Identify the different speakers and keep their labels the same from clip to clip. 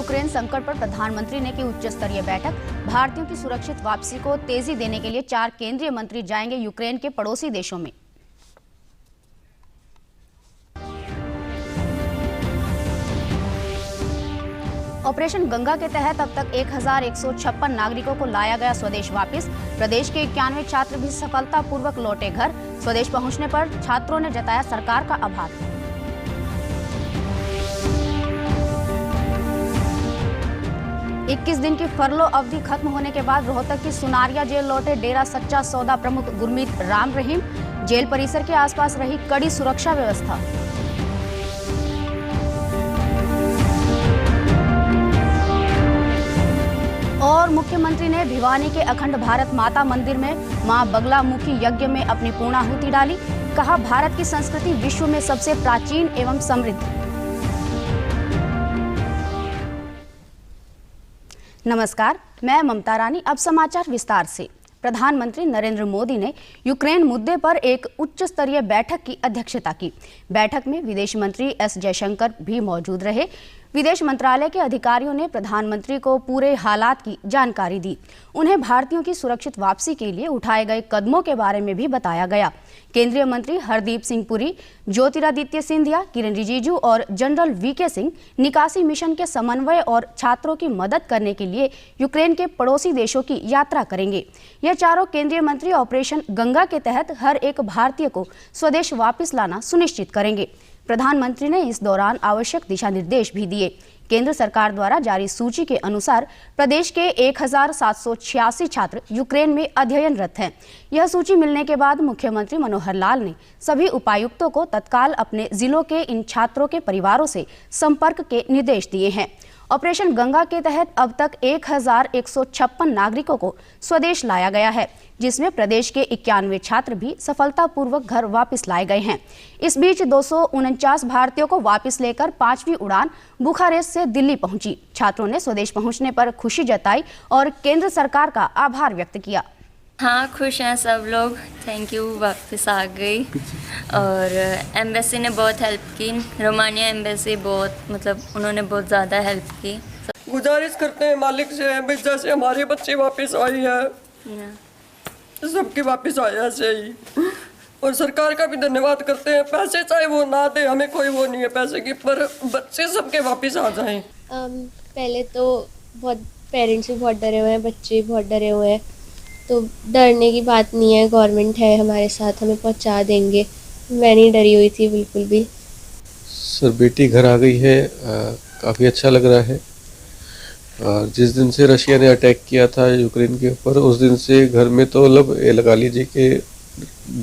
Speaker 1: Ukraine संकट पर प्रधानमंत्री ने की उच्च स्तरीय बैठक। भारतीयों की सुरक्षित वापसी को तेजी देने के लिए 4 केंद्रीय मंत्री जाएंगे यूक्रेन के पड़ोसी देशों में। ऑपरेशन गंगा के तहत अब तक 1156 नागरिकों को लाया गया स्वदेश वापस। प्रदेश के 91 छात्र भी सफलतापूर्वक लौटे घर। स्वदेश पहुंचने पर छात्रों ने जताया सरकार का आभार। इक्कीस दिन की फरलो अवधि खत्म होने के बाद रोहतक की सुनारिया जेल लौटे डेरा सच्चा सौदा प्रमुख गुरमीत राम रहीम। जेल परिसर के आसपास रही कड़ी सुरक्षा व्यवस्था। और मुख्यमंत्री ने भिवानी के अखंड भारत माता मंदिर में मां बगलामुखी यज्ञ में अपनी पूर्णाहुति डाली। कहा, भारत की संस्कृति विश्व में सबसे प्राचीन एवं समृद्ध। नमस्कार, मैं ममता रानी। अब समाचार विस्तार से। प्रधानमंत्री नरेंद्र मोदी ने यूक्रेन मुद्दे पर एक उच्च स्तरीय बैठक की अध्यक्षता की। बैठक में विदेश मंत्री एस जयशंकर भी मौजूद रहे। विदेश मंत्रालय के अधिकारियों ने प्रधानमंत्री को पूरे हालात की जानकारी दी। उन्हें भारतीयों की सुरक्षित वापसी के लिए उठाए गए कदमों के बारे में भी बताया गया। केंद्रीय मंत्री हरदीप सिंह पुरी, ज्योतिरादित्य सिंधिया, किरण रिजिजू और जनरल वीके सिंह निकासी मिशन के समन्वय और छात्रों की मदद करने के लिए यूक्रेन के पड़ोसी देशों की यात्रा करेंगे। यह चारों केंद्रीय मंत्री ऑपरेशन गंगा के तहत हर एक भारतीय को स्वदेश वापस लाना सुनिश्चित करेंगे। प्रधानमंत्री ने इस दौरान आवश्यक दिशा निर्देश भी दिए। केंद्र सरकार द्वारा जारी सूची के अनुसार प्रदेश के 1786 छात्र यूक्रेन में अध्ययनरत हैं। यह सूची मिलने के बाद मुख्यमंत्री मनोहर लाल ने सभी उपायुक्तों को तत्काल अपने जिलों के इन छात्रों के परिवारों से संपर्क के निर्देश दिए हैं। ऑपरेशन गंगा के तहत अब तक 1156 नागरिकों को स्वदेश लाया गया है, जिसमें प्रदेश के 91 छात्र भी सफलतापूर्वक घर वापस लाए गए हैं। इस बीच 249 भारतीयों को वापस लेकर 5वीं उड़ान बुखारेस्ट से दिल्ली पहुंची। छात्रों ने स्वदेश पहुंचने पर खुशी जताई और केंद्र सरकार का आभार व्यक्त किया।
Speaker 2: हाँ, खुश हैं सब लोग। थैंक यू, वापस आ गई। और एम्बेसी ने बहुत हेल्प की। रोमानिया एम्बेसी उन्होंने बहुत ज़्यादा हेल्प की।
Speaker 3: गुजारिश करते हैं मालिक से, जैसे हमारे बच्चे वापस आई है, सबके वापस आया सही। और सरकार का भी धन्यवाद करते हैं। पैसे चाहे वो ना दे, हमें कोई वो नहीं है पैसे की, पर बच्चे सबके वापस आ जाएं।
Speaker 4: पहले तो बहुत पेरेंट्स भी बहुत डरे हुए हैं, बच्चे भी बहुत डरे हुए हैं, तो डरने की बात नहीं है। गवर्नमेंट है हमारे साथ, हमें पहुंचा देंगे। मैं नहीं डरी हुई थी बिल्कुल भी।
Speaker 5: सर, बेटी घर आ गई है, काफ़ी अच्छा लग रहा है। जिस दिन से रशिया ने अटैक किया था यूक्रेन के ऊपर, उस दिन से घर में तो लगा लीजिए कि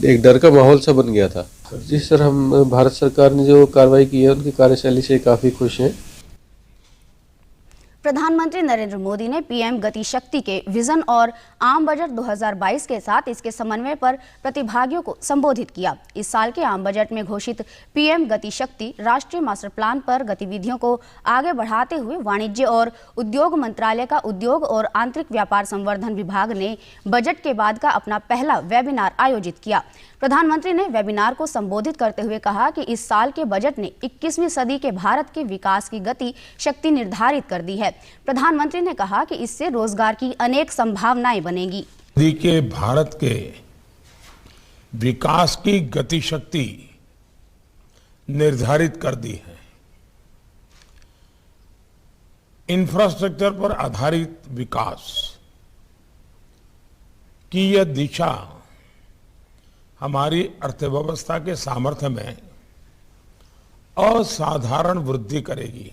Speaker 5: एक डर का माहौल सा बन गया था। जी सर, हम भारत सरकार ने जो कार्रवाई की है उनकी कार्यशैली से काफ़ी खुश हैं।
Speaker 1: प्रधानमंत्री नरेंद्र मोदी ने पीएम गति शक्ति के विजन और आम बजट 2022 के साथ इसके समन्वय पर प्रतिभागियों को संबोधित किया। इस साल के आम बजट में घोषित पीएम गति शक्ति राष्ट्रीय मास्टर प्लान पर गतिविधियों को आगे बढ़ाते हुए वाणिज्य और उद्योग मंत्रालय का उद्योग और आंतरिक व्यापार संवर्धन विभाग ने बजट के बाद का अपना पहला वेबिनार आयोजित किया। प्रधानमंत्री ने वेबिनार को संबोधित करते हुए कहा कि इस साल के बजट ने 21वीं सदी के भारत के विकास की गति शक्ति निर्धारित कर दी है। प्रधानमंत्री ने कहा कि इससे रोजगार की अनेक संभावनाएं बनेगी।
Speaker 6: के भारत के विकास की गति शक्ति निर्धारित कर दी है। इंफ्रास्ट्रक्चर पर आधारित विकास की यह दिशा हमारी अर्थव्यवस्था के सामर्थ्य में असाधारण वृद्धि करेगी।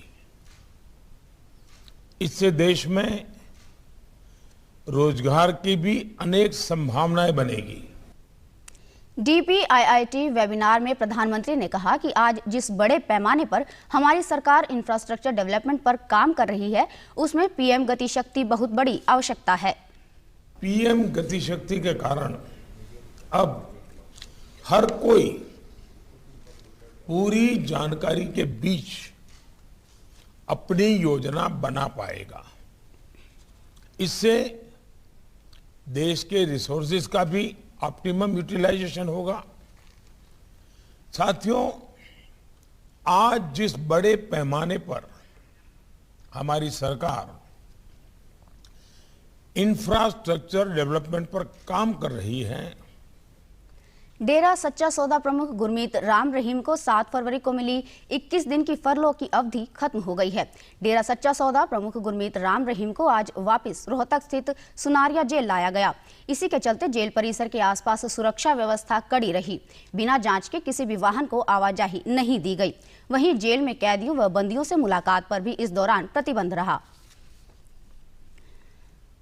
Speaker 6: इससे देश में रोजगार की भी अनेक संभावनाएं बनेगी।
Speaker 1: DPIIT वेबिनार में प्रधानमंत्री ने कहा कि आज जिस बड़े पैमाने पर हमारी सरकार इंफ्रास्ट्रक्चर डेवलपमेंट पर काम कर रही है, उसमें पीएम गति शक्ति बहुत बड़ी आवश्यकता है।
Speaker 6: पीएम गति शक्ति के कारण अब हर कोई पूरी जानकारी के बीच अपनी योजना बना पाएगा। इससे देश के रिसोर्सेज का भी ऑप्टिमम यूटिलाइजेशन होगा। साथियों, आज जिस बड़े पैमाने पर हमारी सरकार इंफ्रास्ट्रक्चर डेवलपमेंट पर काम कर रही है।
Speaker 1: डेरा सच्चा सौदा प्रमुख गुरमीत राम रहीम को 7 फरवरी को मिली 21 दिन की फरलो की अवधि खत्म हो गई है। डेरा सच्चा सौदा प्रमुख गुरमीत राम रहीम को आज वापस रोहतक स्थित सुनारिया जेल लाया गया। इसी के चलते जेल परिसर के आसपास सुरक्षा व्यवस्था कड़ी रही। बिना जांच के किसी भी वाहन को आवाजाही नहीं दी गई। वहीं जेल में कैदियों व बंदियों से मुलाकात पर भी इस दौरान प्रतिबंध रहा।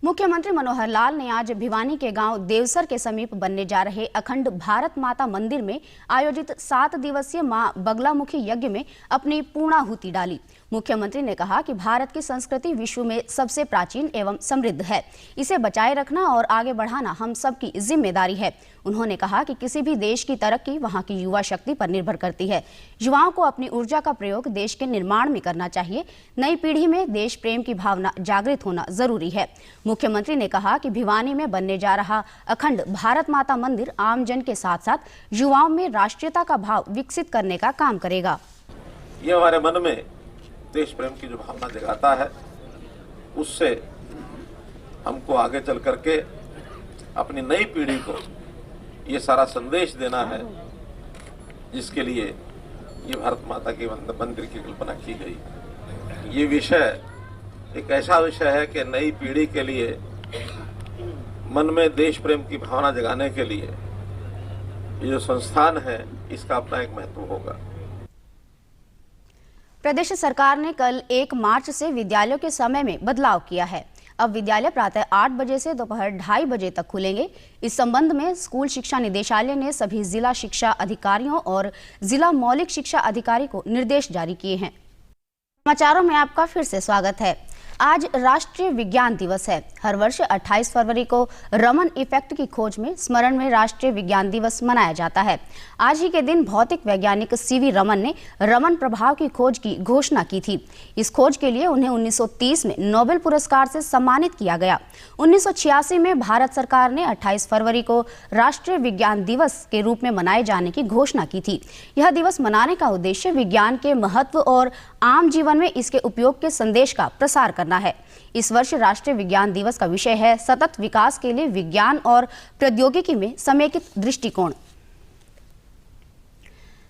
Speaker 1: मुख्यमंत्री मनोहर लाल ने आज भिवानी के गांव देवसर के समीप बनने जा रहे अखंड भारत माता मंदिर में आयोजित 7 दिवसीय मां बगलामुखी यज्ञ में अपनी पूर्णाहुति डाली। मुख्यमंत्री ने कहा कि भारत की संस्कृति विश्व में सबसे प्राचीन एवं समृद्ध है। इसे बचाए रखना और आगे बढ़ाना हम सबकी जिम्मेदारी है। उन्होंने कहा कि किसी भी देश की तरक्की वहां की युवा शक्ति पर निर्भर करती है। युवाओं को अपनी ऊर्जा का प्रयोग देश के निर्माण में करना चाहिए। नई पीढ़ी में देश प्रेम की भावना जागृत होना जरूरी है। मुख्यमंत्री ने कहा कि भिवानी में बनने जा रहा अखंड भारत माता मंदिर आम जन के साथ साथ युवाओं में राष्ट्रीयता का भाव विकसित करने का काम करेगा।
Speaker 7: ये हमारे मन में देश प्रेम की जो भावना जगाता है, उससे हमको आगे चल करके अपनी नई पीढ़ी को ये सारा संदेश देना है, जिसके लिए ये भारत माता के मंदिर की कल्पना की गई। ये विषय एक ऐसा विषय है कि नई पीढ़ी के लिए मन में देश प्रेम की भावना जगाने के लिए ये जो संस्थान है, इसका अपना एक महत्व होगा।
Speaker 1: प्रदेश सरकार ने कल 1 मार्च से विद्यालयों के समय में बदलाव किया है। अब विद्यालय प्रातः 8 बजे से दोपहर 2:30 बजे तक खुलेंगे। इस संबंध में स्कूल शिक्षा निदेशालय ने सभी जिला शिक्षा अधिकारियों और जिला मौलिक शिक्षा अधिकारी को निर्देश जारी किए हैं। समाचारों में आपका फिर से स्वागत है। आज राष्ट्रीय विज्ञान दिवस है। हर वर्ष 28 फरवरी को रमन इफेक्ट की खोज में स्मरण में राष्ट्रीय विज्ञान दिवस मनाया जाता है। आज ही के दिन भौतिक वैज्ञानिक सीवी रमन ने रमन प्रभाव की खोज की घोषणा की थी। इस खोज के लिए उन्हें 1930 में नोबेल पुरस्कार से सम्मानित किया गया। 1986 में भारत सरकार ने 28 फरवरी को राष्ट्रीय विज्ञान दिवस के रूप में मनाए जाने की घोषणा की थी। यह दिवस मनाने का उद्देश्य विज्ञान के महत्व और आम जीवन में इसके उपयोग के संदेश का प्रसार करना है। इस वर्ष राष्ट्रीय विज्ञान दिवस का विषय है सतत विकास के लिए विज्ञान और प्रौद्योगिकी में समेकित दृष्टिकोण।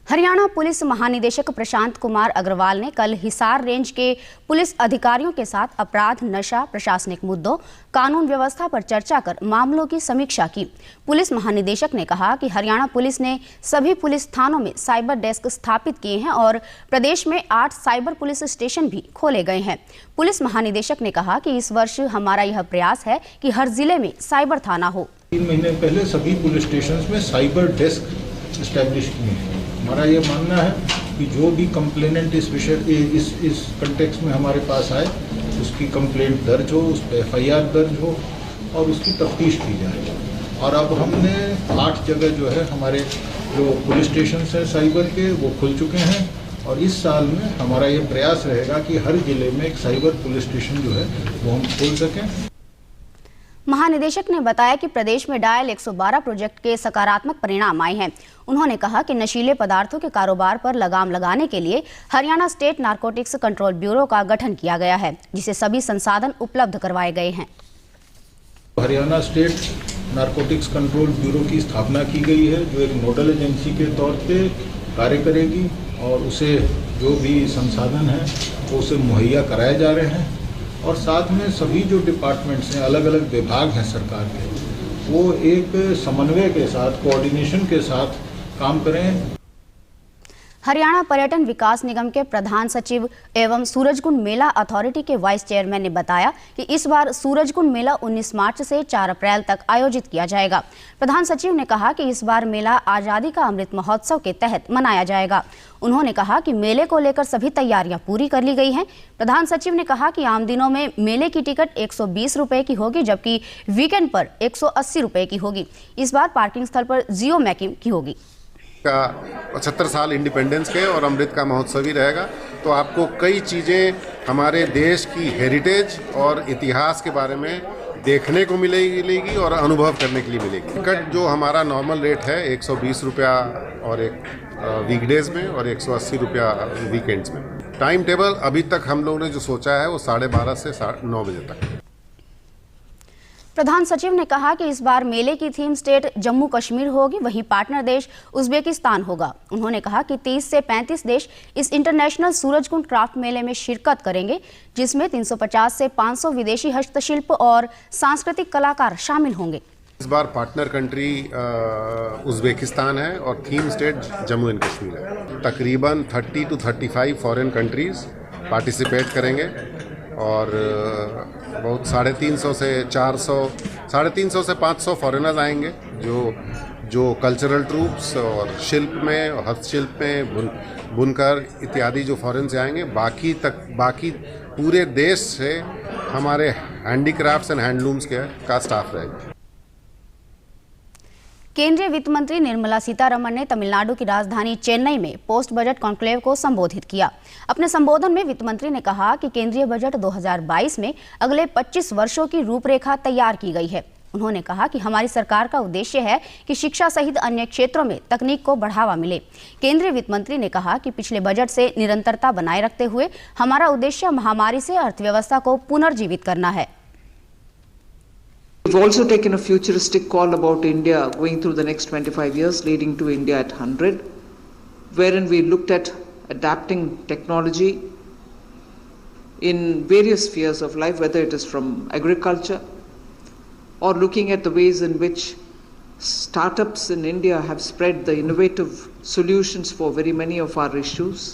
Speaker 1: हरियाणा पुलिस महानिदेशक प्रशांत कुमार अग्रवाल ने कल हिसार रेंज के पुलिस अधिकारियों के साथ अपराध, नशा, प्रशासनिक मुद्दों, कानून व्यवस्था पर चर्चा कर मामलों की समीक्षा की। पुलिस महानिदेशक ने कहा कि हरियाणा पुलिस ने सभी पुलिस थानों में साइबर डेस्क स्थापित किए हैं और प्रदेश में 8 साइबर पुलिस स्टेशन भी खोले गए हैं। पुलिस महानिदेशक ने कहा कि इस वर्ष हमारा यह प्रयास है कि हर जिले में साइबर थाना हो।
Speaker 8: 3 महीने पहले सभी पुलिस स्टेशन में साइबर डेस्क एस्टैब्लिश किए हैं। हमारा ये मानना है कि जो भी कंप्लेनेंट इस कंटेक्स्ट में हमारे पास आए, उसकी कंप्लेंट दर्ज हो, उस पर FIR दर्ज हो और उसकी तफ्तीश की जाए। और अब हमने 8 जगह जो है हमारे जो पुलिस स्टेशन है साइबर के, वो खुल चुके हैं और इस साल में हमारा ये प्रयास रहेगा कि हर जिले में एक साइबर पुलिस स्टेशन जो है वो हम खोल सकें।
Speaker 1: महानिदेशक ने बताया कि प्रदेश में डायल 112 प्रोजेक्ट के सकारात्मक परिणाम आए हैं। उन्होंने कहा कि नशीले पदार्थों के कारोबार पर लगाम लगाने के लिए Haryana state narcotics control bureau का गठन किया गया है, जिसे सभी संसाधन उपलब्ध करवाए गए हैं।
Speaker 8: Haryana state narcotics control bureau की स्थापना की गई है, जो एक नोडल एजेंसी के तौर पे कार्य करेगी और उसे जो भी संसाधन हैं वो उसे मुहैया कराए जा रहे हैं। और साथ में सभी जो डिपार्टमेंट्स हैं, अलग अलग विभाग हैं सरकार के, वो एक समन्वय के साथ, कोऑर्डिनेशन के साथ काम करें।
Speaker 1: हरियाणा पर्यटन विकास निगम के प्रधान सचिव एवं सूरजकुंड मेला अथॉरिटी के वाइस चेयरमैन ने बताया कि इस बार सूरजकुंड मेला 19 मार्च से 4 अप्रैल तक आयोजित किया जाएगा। प्रधान सचिव ने कहा कि इस बार मेला आज़ादी का अमृत महोत्सव के तहत मनाया जाएगा। उन्होंने कहा कि मेले को लेकर सभी तैयारियां पूरी कर ली गई हैं। प्रधान सचिव ने कहा कि आम दिनों में मेले की टिकट 120 रुपए की होगी, जबकि वीकेंड पर 180 रुपए की होगी। इस बार पार्किंग स्थल पर जियो मैकिंग की होगी।
Speaker 9: का 75 साल इंडिपेंडेंस के और अमृत का महोत्सव ही रहेगा, तो आपको कई चीज़ें हमारे देश की हेरिटेज और इतिहास के बारे में देखने को मिलेगी और अनुभव करने के लिए मिलेगी। टिकट जो हमारा नॉर्मल रेट है 120 रुपया और एक वीकडेज में और 180 रुपया वीकेंड्स में। टाइम टेबल अभी तक हम लोगों ने जो सोचा है वो 12:30 से 9 बजे तक।
Speaker 1: प्रधान सचिव ने कहा कि इस बार मेले की थीम स्टेट जम्मू कश्मीर होगी, वहीं पार्टनर देश उज्बेकिस्तान होगा। उन्होंने कहा कि 30 से 35 देश इस इंटरनेशनल सूरजकुंड क्राफ्ट मेले में शिरकत करेंगे, जिसमें 350 से 500 विदेशी हस्तशिल्प और सांस्कृतिक कलाकार शामिल होंगे।
Speaker 9: इस बार पार्टनर कंट्री उज्बेकिस्तान है और theme state Jammu and Kashmir है। तकरीबन 30 to 35 फॉरेन कंट्रीज पार्टिसिपेट करेंगे और बहुत 350 से 400, 350 से 500 फॉरेनर्स आएंगे जो कल्चरल ट्रूप्स और शिल्प में और हस्तशिल्प में बुनकर इत्यादि जो फॉरेन से आएंगे। बाकी पूरे देश से हमारे हैंडीक्राफ्ट्स एंड हैंडलूम्स का स्टाफ रहेगा।
Speaker 1: केंद्रीय वित्त मंत्री निर्मला सीतारमण ने तमिलनाडु की राजधानी चेन्नई में पोस्ट बजट कॉन्क्लेव को संबोधित किया। अपने संबोधन में वित्त मंत्री ने कहा कि केंद्रीय बजट 2022 में अगले 25 वर्षों की रूपरेखा तैयार की गई है। उन्होंने कहा कि हमारी सरकार का उद्देश्य है कि शिक्षा सहित अन्य क्षेत्रों में तकनीक को बढ़ावा मिले। केंद्रीय वित्त मंत्री ने कहा कि पिछले बजट से निरंतरता बनाए रखते हुए हमारा उद्देश्य महामारी से अर्थव्यवस्था को पुनर्जीवित करना है।
Speaker 10: We've also taken a futuristic call about India going through the next 25 years, leading to India at 100, wherein we looked at adapting technology in various spheres of life, whether it is from agriculture or looking at the ways in which startups in India have spread the innovative solutions for very many of our issues.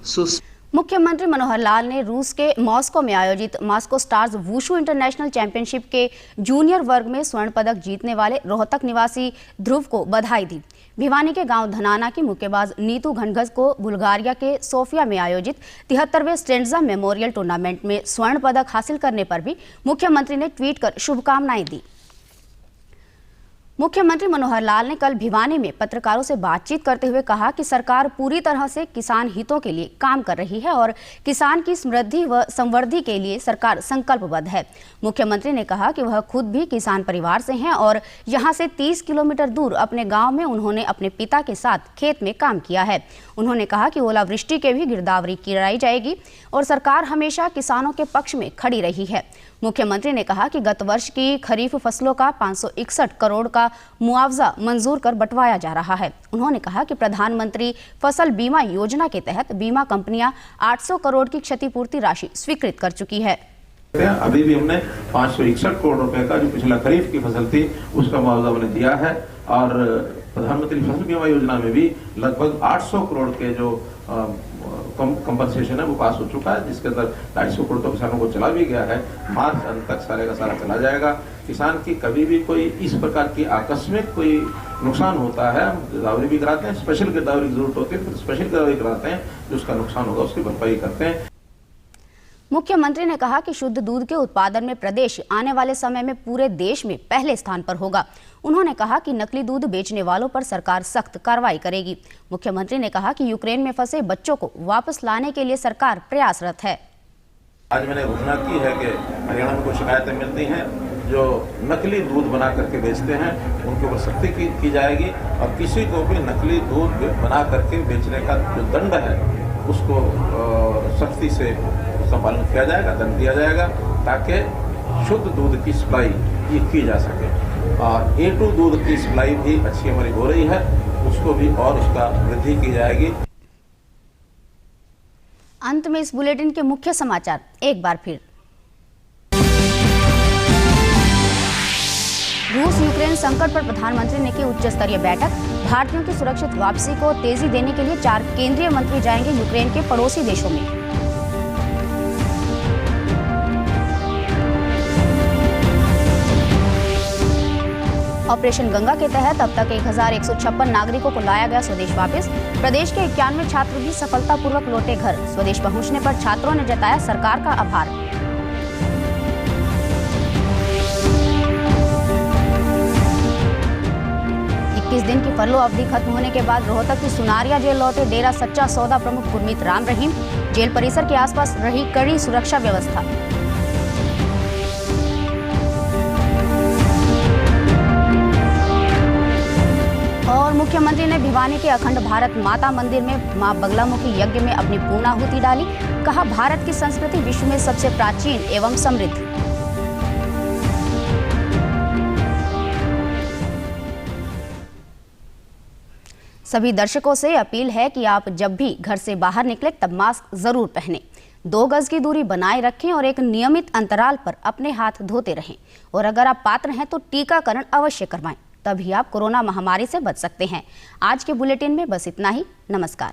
Speaker 10: So
Speaker 1: मुख्यमंत्री मनोहर लाल ने रूस के Moscow में आयोजित Moscow stars wushu international championship के junior वर्ग में स्वर्ण पदक जीतने वाले रोहतक निवासी ध्रुव को बधाई दी। भिवानी के गांव धनाना की मुक्केबाज नीतू घनघस को बुल्गारिया के सोफिया में आयोजित 73वें स्ट्रेंड्जा मेमोरियल टूर्नामेंट में स्वर्ण पदक हासिल करने पर भी मुख्यमंत्री ने ट्वीट कर शुभकामनाएं दी। मुख्यमंत्री मनोहर लाल ने कल भिवानी में पत्रकारों से बातचीत करते हुए कहा कि सरकार पूरी तरह से किसान हितों के लिए काम कर रही है और किसान की समृद्धि व संवर्धि के लिए सरकार संकल्पबद्ध है। मुख्यमंत्री ने कहा कि वह खुद भी किसान परिवार से हैं और यहां से 30 किलोमीटर दूर अपने गांव में उन्होंने अपने पिता के साथ खेत में काम किया है। उन्होंने कहा कि ओलावृष्टि के भी गिरदावरी कराई जाएगी और सरकार हमेशा किसानों के पक्ष में खड़ी रही है। मुख्यमंत्री ने कहा कि गत वर्ष की खरीफ फसलों का 561 करोड़ का मुआवजा मंजूर कर बंटवाया जा रहा है। उन्होंने कहा कि प्रधानमंत्री फसल बीमा योजना के तहत बीमा कंपनियां 800 करोड़ की क्षतिपूर्ति राशि स्वीकृत कर चुकी है।
Speaker 7: अभी भी हमने 561 करोड़ रुपए का जो पिछला खरीफ की फसल थी उसका मुआवजा हमने दिया है और प्रधानमंत्री फसल बीमा योजना में भी लगभग 800 करोड़ के जो कंपनसेशन है वो पास हो चुका है, जिसके अंदर 250 करोड़ तो किसानों को चला भी गया है। मार्च अंत तक सारे का सारा चला जाएगा। किसान की कभी भी कोई इस प्रकार की आकस्मिक कोई नुकसान होता है, गिरदावरी भी कराते हैं, स्पेशल गिरदावरी की जरूरत होती है तो स्पेशल गिरदावरी कराते हैं, जो उसका नुकसान होगा उसकी भरपाई करते हैं।
Speaker 1: मुख्यमंत्री ने कहा कि शुद्ध दूध के उत्पादन में प्रदेश आने वाले समय में पूरे देश में पहले स्थान पर होगा। उन्होंने कहा कि नकली दूध बेचने वालों पर सरकार सख्त कार्रवाई करेगी। मुख्यमंत्री ने कहा कि यूक्रेन में फंसे बच्चों को वापस लाने के लिए सरकार प्रयासरत है।
Speaker 7: आज मैंने घोषणा की है कि हरियाणा में कुछ शिकायतें मिलती हैं जो नकली दूध बना करके बेचते हैं, उनके ऊपर सख्ती की जाएगी और किसी को भी नकली दूध बना करके बेचने का जो दंड है उसको सख्ती से उसका पालन किया जाएगा, दंड दिया जाएगा ताकि शुद्ध दूध की सप्लाई ये की जा सके। और A2 दूध की सप्लाई भी अच्छी हमारी हो रही है, उसको भी और उसका वृद्धि की जाएगी।
Speaker 1: अंत में इस बुलेटिन के मुख्य समाचार एक बार फिर। रूस यूक्रेन संकट पर प्रधानमंत्री ने की उच्च स्तरीय बैठक। भारतीयों की सुरक्षित वापसी को तेजी देने के लिए 4 केंद्रीय मंत्री जाएंगे यूक्रेन के पड़ोसी देशों में। ऑपरेशन गंगा के तहत अब तक 1156 नागरिकों को लाया गया स्वदेश वापस। प्रदेश के 91 छात्र भी सफलतापूर्वक लौटे घर। स्वदेश पहुंचने पर छात्रों ने जताया सरकार का आभार। इक्कीस दिन की फरलो अवधि खत्म होने के बाद रोहतक की सुनारिया जेल लौटे डेरा सच्चा सौदा प्रमुख गुरमीत राम रहीम। जेल परिसर के आसपास रही कड़ी सुरक्षा व्यवस्था। और मुख्यमंत्री ने भिवानी के अखंड भारत माता मंदिर में मां बगलामुखी यज्ञ में अपनी पूर्णाहुति डाली। कहा, भारत की संस्कृति विश्व में सबसे प्राचीन एवं समृद्ध। सभी दर्शकों से अपील है कि आप जब भी घर से बाहर निकले तब मास्क जरूर पहनें, 2 गज की दूरी बनाए रखें और एक नियमित अंतराल पर अपने हाथ धोते रहें। और अगर आप पात्र हैं तो टीकाकरण अवश्य करवाएं, तभी आप कोरोना महामारी से बच सकते हैं। आज के बुलेटिन में बस इतना ही। नमस्कार।